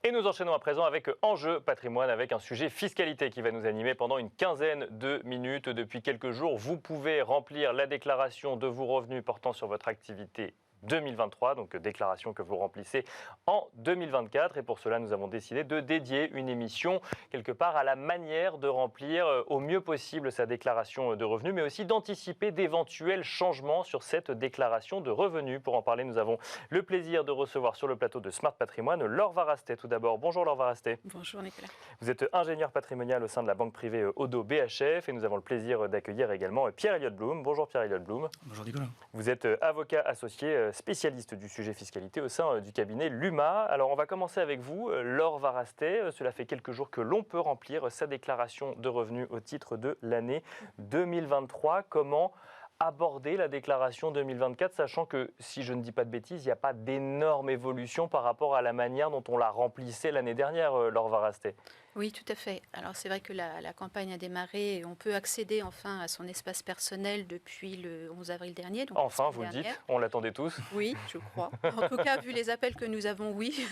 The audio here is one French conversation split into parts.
Et nous enchaînons à présent avec Enjeu patrimoine, avec un sujet fiscalité qui va nous animer pendant une quinzaine de minutes. Depuis quelques jours, vous pouvez remplir la déclaration de vos revenus portant sur votre activité 2023, donc déclaration que vous remplissez en 2024. Et pour cela, nous avons décidé de dédier une émission quelque part à la manière de remplir au mieux possible sa déclaration de revenus, mais aussi d'anticiper d'éventuels changements sur cette déclaration de revenus. Pour en parler, nous avons le plaisir de recevoir sur le plateau de Smart Patrimoine Laure Varasté. Tout d'abord, bonjour Laure Varasté. Bonjour Nicolas. Vous êtes ingénieur patrimonial au sein de la banque privée Odo BHF et nous avons le plaisir d'accueillir également Pierre-Elliott Blum. Bonjour Pierre-Elliott Blum. Bonjour Nicolas. Vous êtes avocat associé spécialiste du sujet fiscalité au sein du cabinet Luma. Alors on va commencer avec vous, Laure Varasté. Cela fait quelques jours que l'on peut remplir sa déclaration de revenus au titre de l'année 2023. Comment aborder la déclaration 2024, sachant que, si je ne dis pas de bêtises, il n'y a pas d'énorme évolution par rapport à la manière dont on la remplissait l'année dernière, Laure Varasté. Oui, tout à fait. Alors c'est vrai que la campagne a démarré et on peut accéder enfin à son espace personnel depuis le 11 avril dernier. Donc enfin, vous le dites, on l'attendait tous. Oui, je crois. En tout cas, vu les appels que nous avons, oui.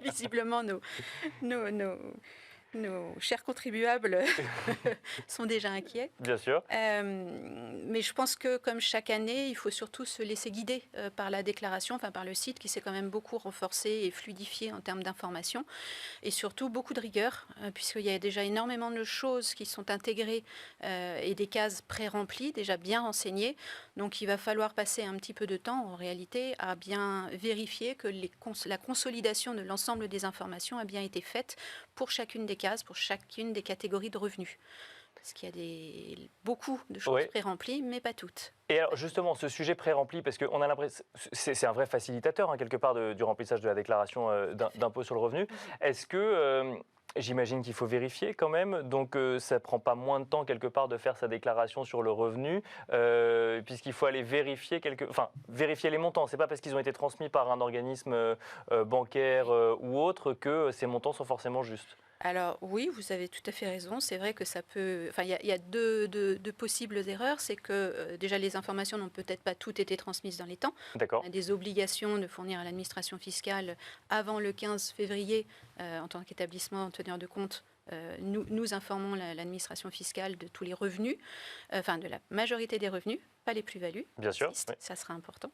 Visiblement, nos chers contribuables sont déjà inquiets. Bien sûr. Mais je pense que, comme chaque année, il faut surtout se laisser guider par la déclaration, enfin par le site qui s'est quand même beaucoup renforcé et fluidifié en termes d'information. Et surtout, beaucoup de rigueur, puisqu'il y a déjà énormément de choses qui sont intégrées et des cases pré-remplies, déjà bien renseignées. Donc, il va falloir passer un petit peu de temps, en réalité, à bien vérifier que la consolidation de l'ensemble des informations a bien été faite pour chacune des cases, pour chacune des catégories de revenus. Parce qu'il y a beaucoup de choses pré-remplies, mais pas toutes. Et alors justement, ce sujet pré-rempli, parce qu'on a l'impression, c'est un vrai facilitateur, quelque part, du remplissage de la déclaration d'impôt sur le revenu. Est-ce que... J'imagine qu'il faut vérifier quand même, donc ça ne prend pas moins de temps quelque part de faire sa déclaration sur le revenu, puisqu'il faut aller vérifier vérifier les montants. Ce n'est pas parce qu'ils ont été transmis par un organisme bancaire ou autre que ces montants sont forcément justes. Alors oui, vous avez tout à fait raison. C'est vrai que ça peut... Enfin, il y a deux possibles erreurs. C'est que déjà, les informations n'ont peut-être pas toutes été transmises dans les temps. D'accord. On a des obligations de fournir à l'administration fiscale avant le 15 février en tant qu'établissement teneur de compte. Nous informons l'administration fiscale de tous les revenus, de la majorité des revenus, pas les plus-values. Bien sûr. Oui. Ça sera important.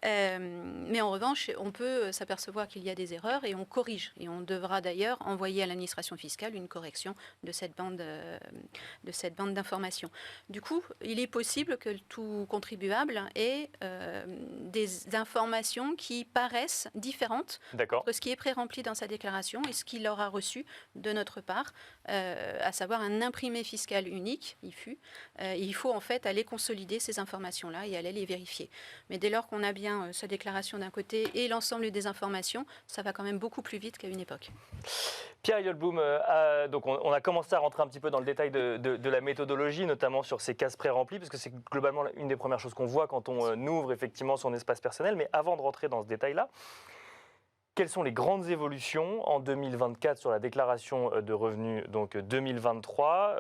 Mais en revanche, on peut s'apercevoir qu'il y a des erreurs et on corrige. Et on devra d'ailleurs envoyer à l'administration fiscale une correction de cette bande d'informations. Du coup, il est possible que tout contribuable ait des informations qui paraissent différentes entre ce qui est pré-rempli dans sa déclaration et ce qu'il aura reçu de notre part, à savoir un imprimé fiscal unique, IFU. Il faut en fait aller consolider ces informations-là et aller les vérifier. Mais dès lors qu'on a bien sa déclaration d'un côté et l'ensemble des informations, ça va quand même beaucoup plus vite qu'à une époque. Pierre-Elliott Blum, donc on a commencé à rentrer un petit peu dans le détail de la méthodologie, notamment sur ces cases pré-remplies, parce que c'est globalement une des premières choses qu'on voit quand on ouvre effectivement son espace personnel. Mais avant de rentrer dans ce détail-là, quelles sont les grandes évolutions en 2024 sur la déclaration de revenus, donc 2023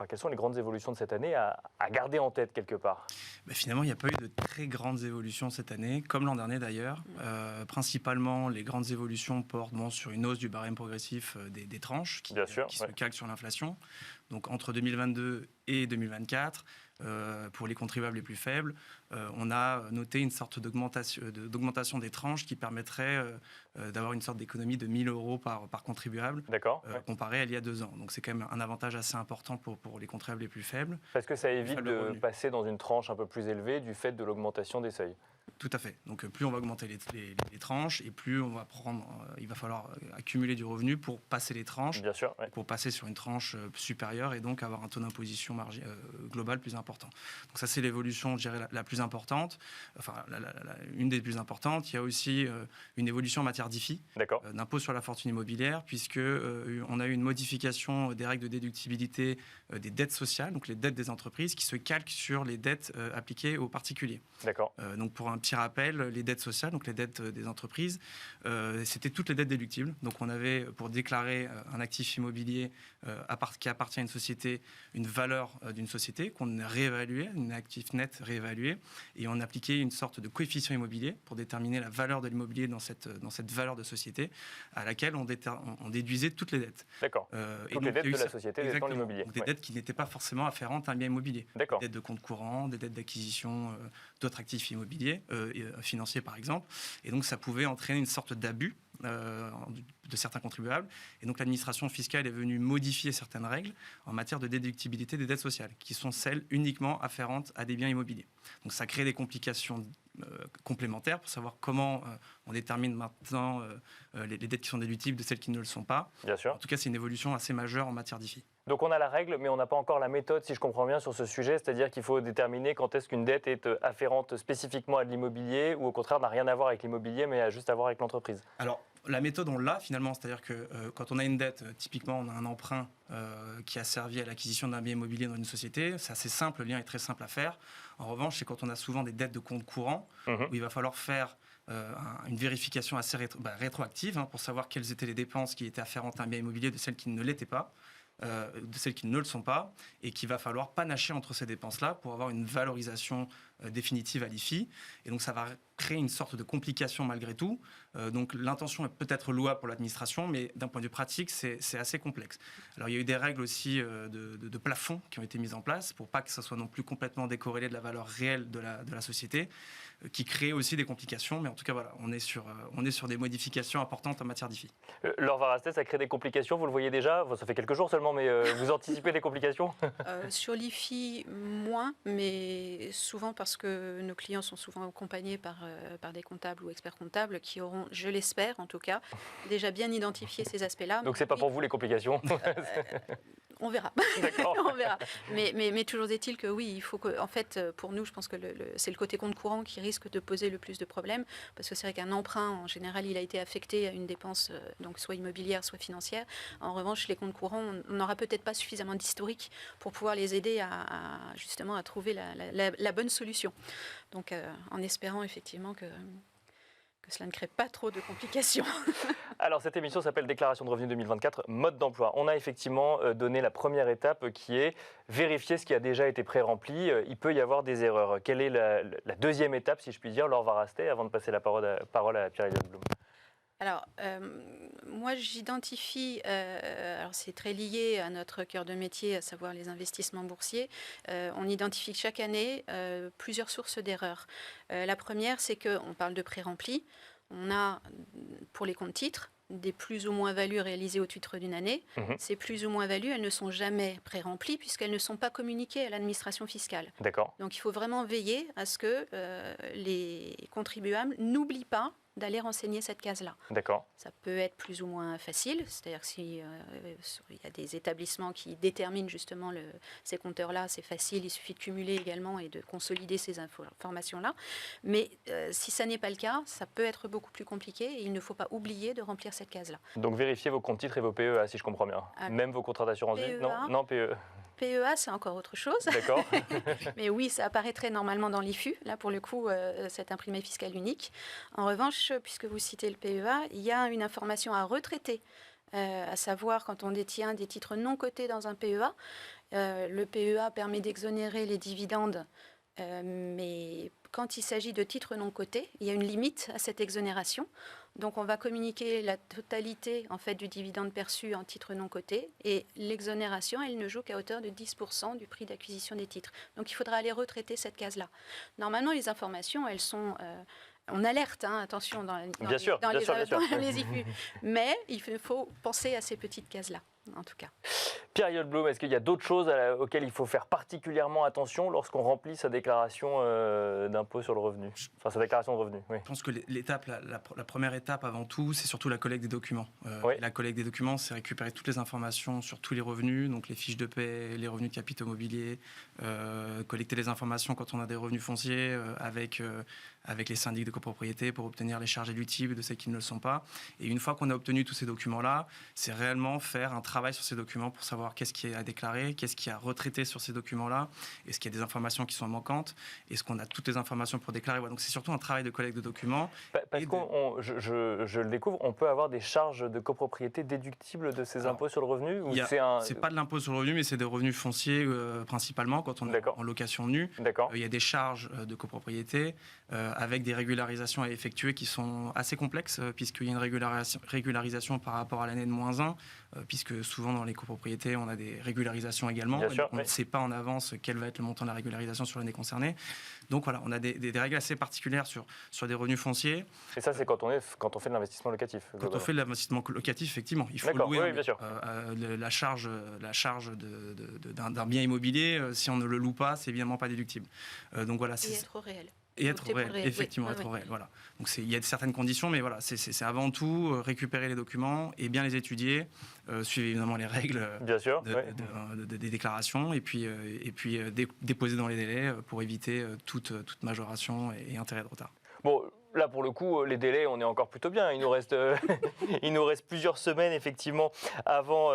quelles sont les grandes évolutions de cette année à garder en tête quelque part? Finalement, il n'y a pas eu de très grandes évolutions cette année, comme l'an dernier d'ailleurs. Principalement, les grandes évolutions portent sur une hausse du barème progressif des tranches qui se calque sur l'inflation. Donc entre 2022 et 2024, pour les contribuables les plus faibles, on a noté une sorte d'augmentation des tranches qui permettrait d'avoir une sorte d'économie de 1 000 euros par contribuable, comparé à il y a 2 ans. Donc c'est quand même un avantage assez important pour les contribuables les plus faibles. Parce que ça évite de passer dans une tranche un peu plus élevée du fait de l'augmentation des seuils. Tout à fait. Donc plus on va augmenter les tranches et plus on va il va falloir accumuler du revenu pour passer les tranches, bien sûr, pour passer sur une tranche supérieure et donc avoir un taux d'imposition global plus important. Donc ça c'est l'évolution, je dirais, la plus importante, une des plus importantes. Il y a aussi une évolution en matière d'IFI, d'impôt sur la fortune immobilière, puisque on a eu une modification des règles de déductibilité des dettes sociales, donc les dettes des entreprises, qui se calquent sur les dettes appliquées aux particuliers. D'accord. Donc pour un petit rappel, les dettes sociales, donc les dettes des entreprises, c'était toutes les dettes déductibles. Donc on avait, pour déclarer un actif immobilier qui appartient à une société, une valeur d'une société qu'on réévaluait, un actif net réévalué, et on appliquait une sorte de coefficient immobilier pour déterminer la valeur de l'immobilier dans cette valeur de société à laquelle on déduisait toutes les dettes. D'accord. Toutes les dettes de la société dans l'immobilier. Donc des dettes qui n'étaient pas forcément afférentes à un bien immobilier. D'accord. Des dettes de compte courant, des dettes d'acquisition d'autres actifs immobiliers, financiers par exemple. Et donc ça pouvait entraîner une sorte d'abus de certains contribuables. Et donc l'administration fiscale est venue modifier certaines règles en matière de déductibilité des dettes sociales, qui sont celles uniquement afférentes à des biens immobiliers. Donc ça crée des complications complémentaires pour savoir comment on détermine maintenant les dettes qui sont déductibles de celles qui ne le sont pas. Bien sûr. En tout cas, c'est une évolution assez majeure en matière d'IFI. Donc on a la règle, mais on n'a pas encore la méthode, si je comprends bien, sur ce sujet. C'est-à-dire qu'il faut déterminer quand est-ce qu'une dette est afférente spécifiquement à de l'immobilier ou au contraire n'a rien à voir avec l'immobilier, mais a juste à voir avec l'entreprise. Alors, la méthode, on l'a finalement. C'est-à-dire que quand on a une dette, typiquement, on a un emprunt qui a servi à l'acquisition d'un bien immobilier dans une société. C'est assez simple, le lien est très simple à faire. En revanche, c'est quand on a souvent des dettes de compte courant, où il va falloir faire une vérification assez rétroactive pour savoir quelles étaient les dépenses qui étaient afférentes à un bien immobilier de celles qui ne l'étaient pas. De celles qui ne le sont pas, et qu'il va falloir panacher entre ces dépenses-là pour avoir une valorisation définitive à l'IFI. Et donc ça va créer une sorte de complication malgré tout. Donc l'intention est peut-être louable pour l'administration, mais d'un point de vue pratique, c'est assez complexe. Alors il y a eu des règles aussi de plafond qui ont été mises en place pour pas que ça soit non plus complètement décorrélé de la valeur réelle de la société, qui crée aussi des complications. Mais en tout cas, voilà, on est sur des modifications importantes en matière d'IFI. Laure Varastet, ça crée des complications, vous le voyez déjà, ça fait quelques jours seulement, mais vous anticipez des complications? Sur l'IFI, moins, mais souvent parce que nos clients sont souvent accompagnés par des comptables ou experts comptables qui auront, je l'espère en tout cas, déjà bien identifié ces aspects-là. Donc c'est pas pour vous les complications? On verra. On verra. Mais toujours est-il que oui, il faut que, en fait, pour nous, je pense que c'est le côté compte courant qui risque de poser le plus de problèmes, parce que c'est vrai qu'un emprunt, en général, il a été affecté à une dépense, donc soit immobilière, soit financière. En revanche, les comptes courants, on n'aura peut-être pas suffisamment d'historique pour pouvoir les aider justement à trouver la bonne solution. Donc, en espérant effectivement que cela ne crée pas trop de complications. Alors, cette émission s'appelle Déclaration de revenus 2024, mode d'emploi. On a effectivement donné la première étape qui est vérifier ce qui a déjà été pré-rempli. Il peut y avoir des erreurs. Quelle est la deuxième étape, si je puis dire, Laure Varastet, avant de passer la parole à Pierre-Elliott Blum? Alors, moi, j'identifie, alors c'est très lié à notre cœur de métier, à savoir les investissements boursiers. On identifie chaque année plusieurs sources d'erreurs. La première, c'est qu'on parle de pré-rempli. On a, pour les comptes titres, des plus ou moins values réalisées au titre d'une année. Ces plus ou moins values, elles ne sont jamais pré-remplies puisqu'elles ne sont pas communiquées à l'administration fiscale. D'accord. Donc il faut vraiment veiller à ce que les contribuables n'oublient pas d'aller renseigner cette case-là. D'accord. Ça peut être plus ou moins facile, c'est-à-dire que s'il y a des établissements qui déterminent justement ces compteurs-là, c'est facile, il suffit de cumuler également et de consolider ces informations-là. Mais si ça n'est pas le cas, ça peut être beaucoup plus compliqué et il ne faut pas oublier de remplir cette case-là. Donc vérifiez vos comptes titres et vos PEA, si je comprends bien. Même vos contrats d'assurance vie? Non, PE. PEA, c'est encore autre chose. D'accord. Mais oui, ça apparaîtrait normalement dans l'IFU, là pour le coup, cet imprimé fiscal unique. En revanche, puisque vous citez le PEA, il y a une information à retraiter, à savoir quand on détient des titres non cotés dans un PEA. Le PEA permet d'exonérer les dividendes, mais quand il s'agit de titres non cotés, il y a une limite à cette exonération. Donc on va communiquer la totalité en fait, du dividende perçu en titres non cotés et l'exonération, elle ne joue qu'à hauteur de 10% du prix d'acquisition des titres. Donc il faudra aller retraiter cette case-là. Normalement, les informations, elles sont... on alerte, attention, dans les IFU. Mais il faut penser à ces petites cases-là, en tout cas. Pierre-Elliott Blum, est-ce qu'il y a d'autres choses auxquelles il faut faire particulièrement attention lorsqu'on remplit sa déclaration d'impôt sur le revenu, enfin sa déclaration de revenus? Oui. Je pense que la première étape avant tout, c'est surtout la collecte des documents. Oui. La collecte des documents, c'est récupérer toutes les informations sur tous les revenus, donc les fiches de paie, les revenus de capitaux mobiliers, collecter les informations quand on a des revenus fonciers avec avec les syndics de copropriété pour obtenir les charges éluctibles de celles qui ne le sont pas. Et une fois qu'on a obtenu tous ces documents-là, c'est réellement faire un travail sur ces documents pour savoir qu'est-ce qui est à déclarer, qu'est-ce qui est à retraiter sur ces documents-là, est-ce qu'il y a des informations qui sont manquantes, est-ce qu'on a toutes les informations pour déclarer. Voilà, donc c'est surtout un travail de collecte de documents. Parce que je le découvre, on peut avoir des charges de copropriété déductibles de ces impôts sur le revenu ou c'est pas de l'impôt sur le revenu, mais c'est des revenus fonciers principalement quand on est en location nue. Il y a des charges de copropriété avec des régularisations à effectuer qui sont assez complexes puisqu'il y a une régularisation par rapport à l'année de -1, puisque souvent dans les copropriétés on a des régularisations également. On ne sait pas en avance quel va être le montant de la régularisation sur l'année concernée. Donc voilà, on a des règles assez particulières sur des revenus fonciers. Et ça, c'est quand on fait de l'investissement locatif. Quand on fait de l'investissement locatif, effectivement, il faut louer la charge d'un bien immobilier. Si on ne le loue pas, c'est évidemment pas déductible. Donc voilà, et être au réel. Et être au réel, effectivement, être au réel. Voilà. Donc il y a certaines conditions, mais voilà, c'est avant tout récupérer les documents et bien les étudier, suivre évidemment les règles des déclarations et puis déposer dans les délais pour éviter toute majoration et intérêt de retard. Bon, là, pour le coup, les délais, on est encore plutôt bien. Il nous reste plusieurs semaines, effectivement, avant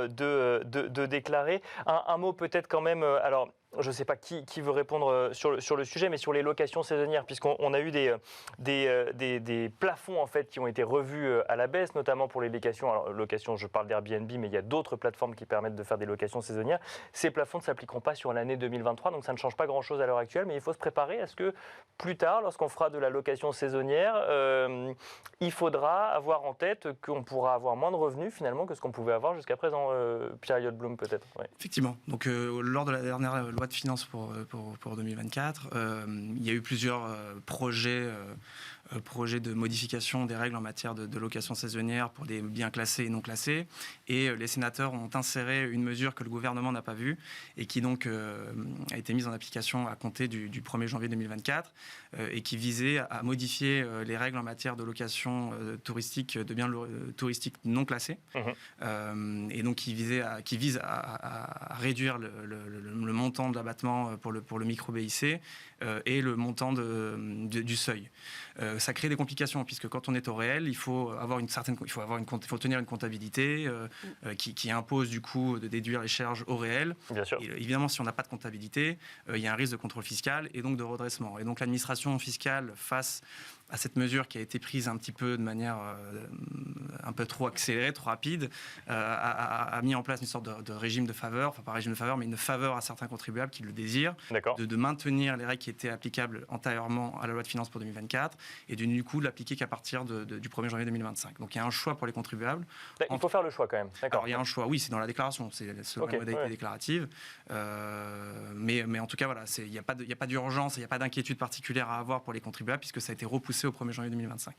de déclarer. Un mot peut-être quand même. Alors, je ne sais pas qui veut répondre sur le sujet, mais sur les locations saisonnières, puisqu'on a eu des plafonds en fait, qui ont été revus à la baisse, notamment pour les locations. Alors, locations, je parle d'Airbnb, mais il y a d'autres plateformes qui permettent de faire des locations saisonnières. Ces plafonds ne s'appliqueront pas sur l'année 2023, donc ça ne change pas grand-chose à l'heure actuelle, mais il faut se préparer à ce que plus tard, lorsqu'on fera de la location saisonnière, il faudra avoir en tête qu'on pourra avoir moins de revenus finalement que ce qu'on pouvait avoir jusqu'à présent. Pierre Elliott Blum peut-être. Ouais. Effectivement. Donc lors de la dernière loi de finances pour 2024, il y a eu plusieurs projets de modification des règles en matière de location saisonnière pour des biens classés et non classés. Et les sénateurs ont inséré une mesure que le gouvernement n'a pas vue et qui donc a été mise en application à compter du 1er janvier 2024 et qui visait à modifier les règles en matière de location touristique de biens touristiques non classés. Et donc qui vise à réduire le montant de l'abattement pour le micro-BIC et le montant du seuil. Ça crée des complications puisque quand on est au réel, il faut tenir une comptabilité qui impose du coup de déduire les charges au réel. Bien sûr. Et, évidemment, si on n'a pas de comptabilité, il y a un risque de contrôle fiscal et donc de redressement. Et donc l'administration fiscale face à cette mesure qui a été prise un petit peu de manière un peu trop accélérée, trop rapide, a mis en place une sorte de régime de faveur, enfin pas régime de faveur, mais une faveur à certains contribuables qui le désirent, de maintenir les règles qui étaient applicables antérieurement à la loi de finances pour 2024 et du coup de l'appliquer qu'à partir du 1er janvier 2025. Donc il y a un choix pour les contribuables. Il faut faire le choix quand même. Alors il y a un choix, oui, c'est dans la déclaration, c'est selon la modalité déclarative. Mais en tout cas, voilà, il n'y a pas d'urgence, il n'y a pas d'inquiétude particulière à avoir pour les contribuables puisque ça a été repoussé au 1er janvier 2025.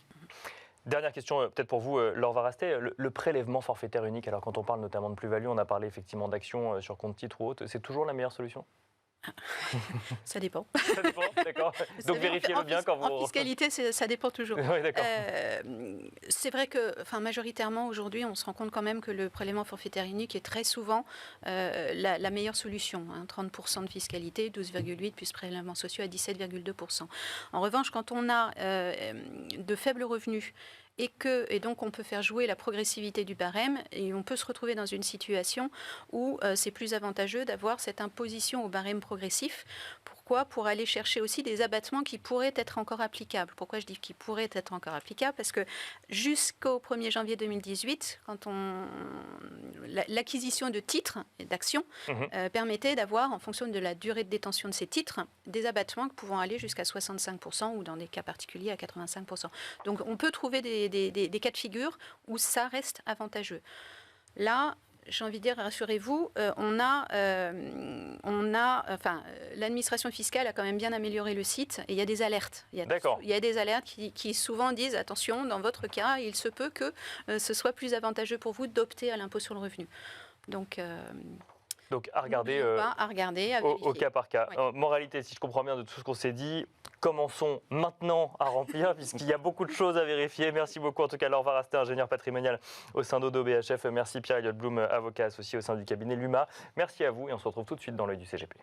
Dernière question, peut-être pour vous, Laure Varasté, le prélèvement forfaitaire unique, alors quand on parle notamment de plus-value, on a parlé effectivement d'actions sur compte titre ou autre, c'est toujours la meilleure solution ? Ça dépend. Ça dépend, d'accord. Donc vérifiez-le bien quand vous... En fiscalité, ça dépend toujours. Oui, d'accord. C'est vrai que majoritairement, aujourd'hui, on se rend compte quand même que le prélèvement forfaitaire unique est très souvent la meilleure solution. 30% de fiscalité, 12,8% plus prélèvements sociaux à 17,2%. En revanche, quand on a de faibles revenus, et donc on peut faire jouer la progressivité du barème et on peut se retrouver dans une situation où c'est plus avantageux d'avoir cette imposition au barème progressif. Pourquoi ? Pour aller chercher aussi des abattements qui pourraient être encore applicables. Pourquoi je dis qu'ils pourraient être encore applicables ? Parce que jusqu'au 1er janvier 2018, quand l'acquisition de titres et d'actions permettait d'avoir, en fonction de la durée de détention de ces titres, des abattements pouvant aller jusqu'à 65% ou dans des cas particuliers à 85%. Donc on peut trouver des cas de figure où ça reste avantageux. Là, j'ai envie de dire, rassurez-vous, l'administration fiscale a quand même bien amélioré le site et il y a des alertes. Il y a des alertes qui souvent disent, attention, dans votre cas, il se peut que ce soit plus avantageux pour vous d'opter à l'impôt sur le revenu. Donc à regarder, à vérifier. Au cas par cas. Ouais. Moralité, si je comprends bien de tout ce qu'on s'est dit, commençons maintenant à remplir puisqu'il y a beaucoup de choses à vérifier. Merci beaucoup en tout cas Laure Varasté, ingénieur patrimonial au sein d'Oddo BHF. Merci Pierre Elliott Blum, avocat associé au sein du cabinet Luma. Merci à vous et on se retrouve tout de suite dans l'œil du CGP.